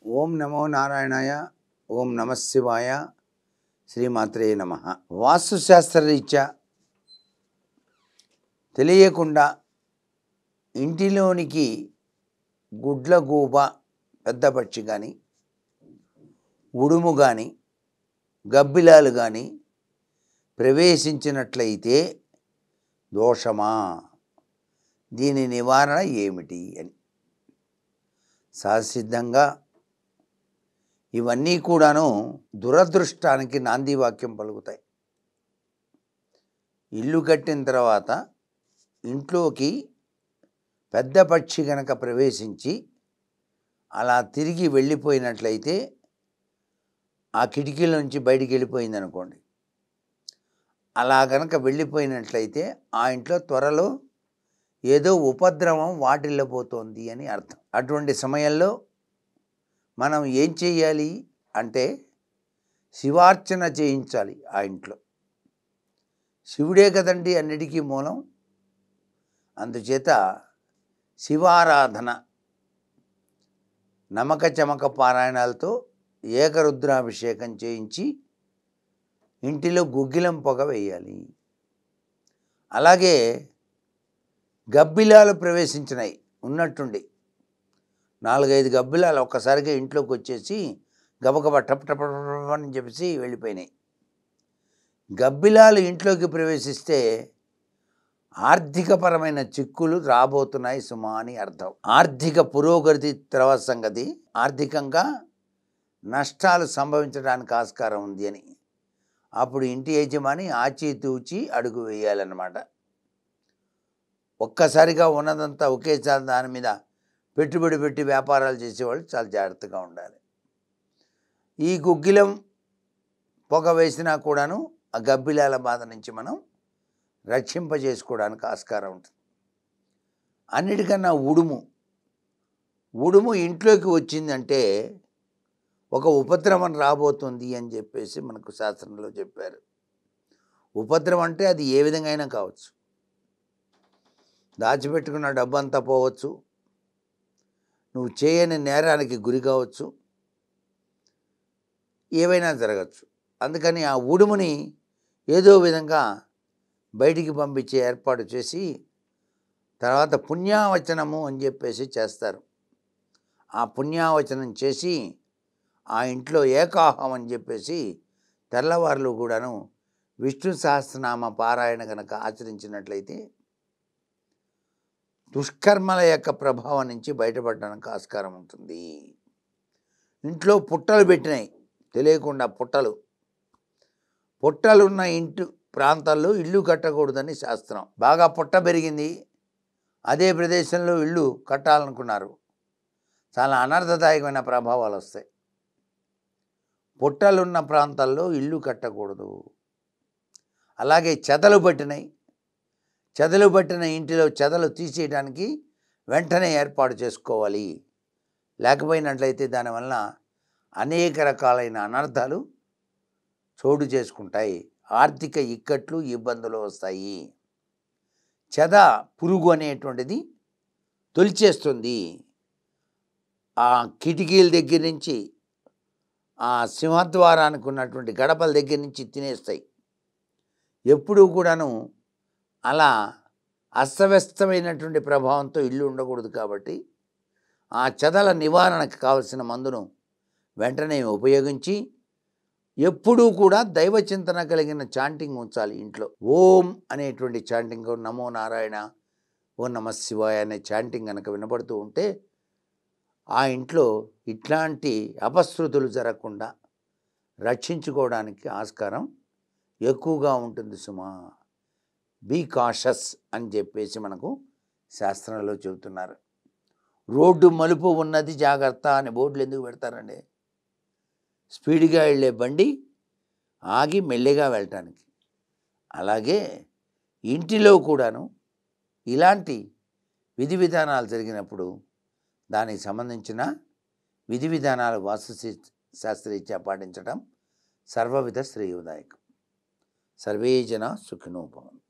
ఓం నమో నారాయణాయ. ఓం నమ శివాయ. శ్రీమాత్రే నమ. వాస్తుశాస్త్రరీత్యా తెలియకుండా ఇంటిలోనికి గుడ్ల గూబ, పెద్ద పక్షి కానీ, ఉడుము కానీ, గబ్బిలాలు కానీ ప్రవేశించినట్లయితే దోషమా, దీని నివారణ ఏమిటి అని సహసిద్ధంగా ఇవన్నీ కూడాను దురదృష్టానికి నాంది వాక్యం పలుకుతాయి. ఇల్లు కట్టిన తర్వాత ఇంట్లోకి పెద్ద పక్షి గనక ప్రవేశించి అలా తిరిగి వెళ్ళిపోయినట్లయితే, ఆ కిటికీల నుంచి బయటికి వెళ్ళిపోయింది అనుకోండి, అలా గనక వెళ్ళిపోయినట్లయితే ఆ ఇంట్లో త్వరలో ఏదో ఉపద్రవం వాటిల్లబోతోంది అని అర్థం. అటువంటి సమయంలో మనం ఏం చేయాలి అంటే శివార్చన చేయించాలి. ఆ ఇంట్లో శివుడే కదండి అన్నిటికీ మూలం. అందుచేత శివారాధన, నమక చమక పారాయణాలతో ఏకరుద్రాభిషేకం చేయించి ఇంటిలో గుగ్గిలం పొగ వేయాలి. అలాగే గబ్బిలాలు ప్రవేశించినాయి ఉన్నట్టుండి, 4-5 గబ్బిలాలు ఒక్కసారిగా ఇంట్లోకి వచ్చేసి గబగబా టప్ టప్ అని చెప్పేసి వెళ్ళిపోయినాయి. గబ్బిలాలు ఇంట్లోకి ప్రవేశిస్తే ఆర్థికపరమైన చిక్కులు రాబోతున్నాయి సుమా అని అర్థం. ఆర్థిక పురోగతి తర్వాత సంగతి, ఆర్థికంగా నష్టాలు సంభవించడానికి ఆస్కారం ఉంది అని అప్పుడు ఇంటి యజమాని ఆచితూచి అడుగు వేయాలన్నమాట. ఒక్కసారిగా ఉన్నదంతా ఒకేసారి దాని మీద పెట్టుబడి పెట్టి వ్యాపారాలు చేసేవాళ్ళు చాలా జాగ్రత్తగా ఉండాలి. ఈ గుగ్గిలం పొగ వేసినా కూడాను ఆ గబ్బిలాల బాధ నుంచి మనం రక్షింపజేసుకోవడానికి ఆస్కారం ఉంటుంది. అన్నిటికన్నా ఉడుము ఇంట్లోకి వచ్చిందంటే ఒక ఉపద్రవం రాబోతుంది అని చెప్పేసి మనకు శాస్త్రంలో చెప్పారు. ఉపద్రవం అంటే అది ఏ విధంగా అయినా కావచ్చు. దాచిపెట్టుకున్న డబ్బు అంతా పోవచ్చు, నువ్వు చేయని నేరానికి గురి కావచ్చు, ఏవైనా జరగచ్చు. అందుకని ఆ ఉడుముని ఏదో విధంగా బయటికి పంపించే ఏర్పాటు చేసి తర్వాత పుణ్యావచనము అని చెప్పేసి చేస్తారు. ఆ పుణ్యావచనం చేసి ఆ ఇంట్లో ఏకాహం అని చెప్పేసి తెల్లవారులు కూడాను విష్ణు సహస్రనామ పారాయణ కనుక ఆచరించినట్లయితే దుష్కర్మల యొక్క ప్రభావం నుంచి బయటపడడానికి ఆస్కారం ఉంటుంది. ఇంట్లో పుట్టలు పెట్టినాయి తెలియకుండా, పుట్టలున్న ఇంటి ప్రాంతాల్లో ఇల్లు కట్టకూడదని శాస్త్రం. బాగా పుట్ట పెరిగింది, అదే ప్రదేశంలో ఇల్లు కట్టాలనుకున్నారు, చాలా అనర్థదాయకమైన ప్రభావాలు వస్తాయి. పుట్టలున్న ప్రాంతాల్లో ఇల్లు కట్టకూడదు. అలాగే చెదలు పట్టిన ఇంటిలో చెదలు తీసేయడానికి వెంటనే ఏర్పాటు చేసుకోవాలి. లేకపోయినట్లయితే దానివల్ల అనేక రకాలైన అనర్థాలు చోటు చేసుకుంటాయి, ఆర్థిక ఇక్కట్లు, ఇబ్బందులు వస్తాయి. చెద పురుగు అనేటువంటిది తొలిచేస్తుంది. ఆ కిటికీల దగ్గర నుంచి, ఆ సింహద్వారానికి ఉన్నటువంటి గడపల దగ్గర నుంచి తినేస్తాయి. ఎప్పుడూ కూడాను అలా అస్తవ్యస్తమైనటువంటి ప్రభావంతో ఇల్లు ఉండకూడదు. కాబట్టి ఆ చెదల నివారణకు కావలసిన మందును వెంటనే ఉపయోగించి ఎప్పుడూ కూడా దైవచింతన కలిగిన చాంటింగ్ ఉంచాలి ఇంట్లో. ఓం అనేటువంటి చాంటింగ్, నమో నారాయణ, ఓం నమ శివాయ అనే చాంటింగ్ కనుక వినపడుతూ ఉంటే ఆ ఇంట్లో ఇట్లాంటి అపశృతులు జరగకుండా రక్షించుకోవడానికి ఆస్కారం ఎక్కువగా ఉంటుంది సుమా. బీ కాషస్ అని చెప్పేసి మనకు శాస్త్రంలో చెబుతున్నారు. రోడ్డు మలుపు ఉన్నది జాగ్రత్త అని బోర్డులు ఎందుకు పెడతారండి? స్పీడ్గా వెళ్ళే బండి ఆగి మెల్లిగా వెళ్ళటానికి. అలాగే ఇంటిలో కూడాను ఇలాంటి విధి విధానాలు జరిగినప్పుడు దానికి సంబంధించిన విధి విధానాలు వాస్తు శాస్త్రరీత్యా పాటించడం సర్వవిధ శ్రేయోదాయకం. సర్వే జనా సుఖినో భవంతు.